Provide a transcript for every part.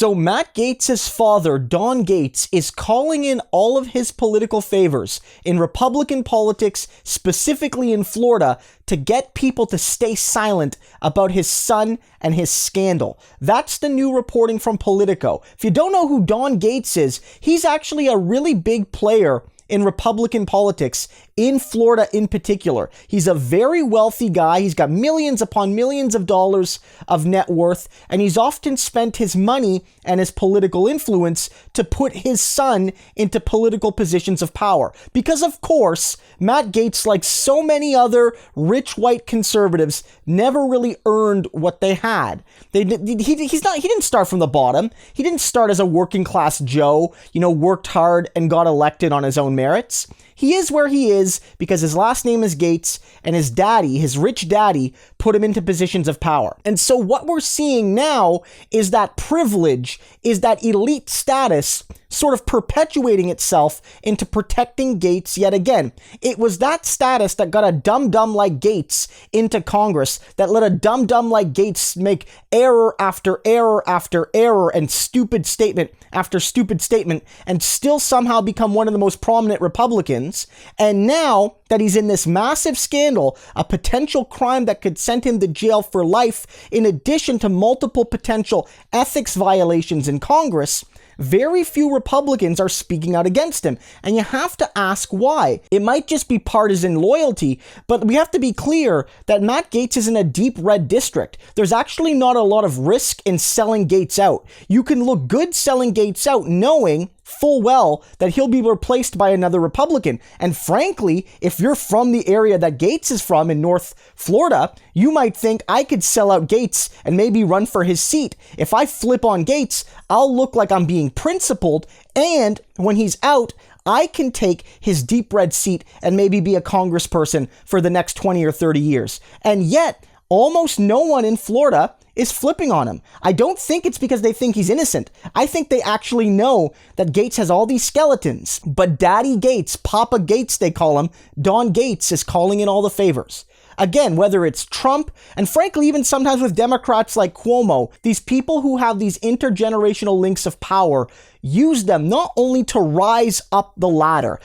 So Matt Gaetz' father, Don Gaetz, is calling in all of his political favors in Republican politics, specifically in Florida, to get people to stay silent about his son and his scandal. That's the new reporting from Politico. If you don't know who Don Gaetz is, he's actually a really big player in Republican politics, in Florida in particular. He's a very wealthy guy. He's got millions upon millions of dollars of net worth, and he's often spent his money and his political influence to put his son into political positions of power. Because, of course, Matt Gaetz, like so many other rich white conservatives, never really earned what they had. He didn't start from the bottom. He didn't start as a working class Joe, worked hard and got elected on his own merits. He is where he is because his last name is Gaetz, and his daddy, his rich daddy, put him into positions of power. And so what we're seeing now is that privilege, is that elite status sort of perpetuating itself into protecting Gaetz yet again. It was that status that got a dum-dum like Gaetz into Congress, that let a dum-dum like Gaetz make error after error after error and stupid statement after stupid statement and still somehow become one of the most prominent Republicans. And now that he's in this massive scandal, a potential crime that could send him to jail for life, in addition to multiple potential ethics violations in Congress, very few Republicans are speaking out against him. And you have to ask why. It might just be partisan loyalty, but we have to be clear that Matt Gaetz is in a deep red district. There's actually not a lot of risk in selling Gaetz out. You can look good selling Gaetz out knowing full well that he'll be replaced by another Republican. And frankly, if you're from the area that Gaetz is from in North Florida, you might think I could sell out Gaetz and maybe run for his seat. If I flip on Gaetz, I'll look like I'm being principled, and when he's out, I can take his deep red seat and maybe be a congressperson for the next 20 or 30 years. And yet, almost no one in Florida is flipping on him. I don't think it's because they think he's innocent. I think they actually know that Gaetz has all these skeletons. But Daddy Gaetz, Papa Gaetz they call him, Don Gaetz, is calling in all the favors. Again, whether it's Trump, and frankly, even sometimes with Democrats like Cuomo, these people who have these intergenerational links of power use them not only to rise up the ladder,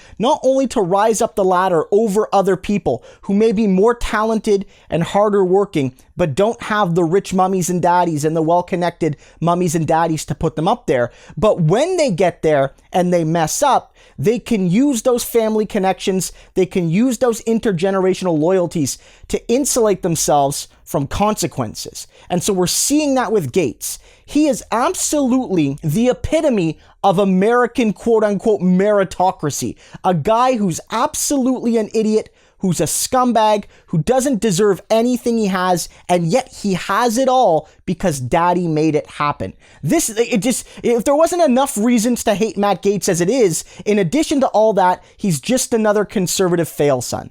over other people who may be more talented and harder working, but don't have the rich mummies and daddies and the well-connected mummies and daddies to put them up there. But when they get there and they mess up, they can use those family connections, they can use those intergenerational loyalties to insulate themselves from consequences. And so we're seeing that with Gaetz. He is absolutely the epitome of American quote-unquote meritocracy. A guy who's absolutely an idiot, who's a scumbag, who doesn't deserve anything he has, and yet he has it all because Daddy made it happen. If there wasn't enough reasons to hate Matt Gaetz as it is, in addition to all that, he's just another conservative fail son.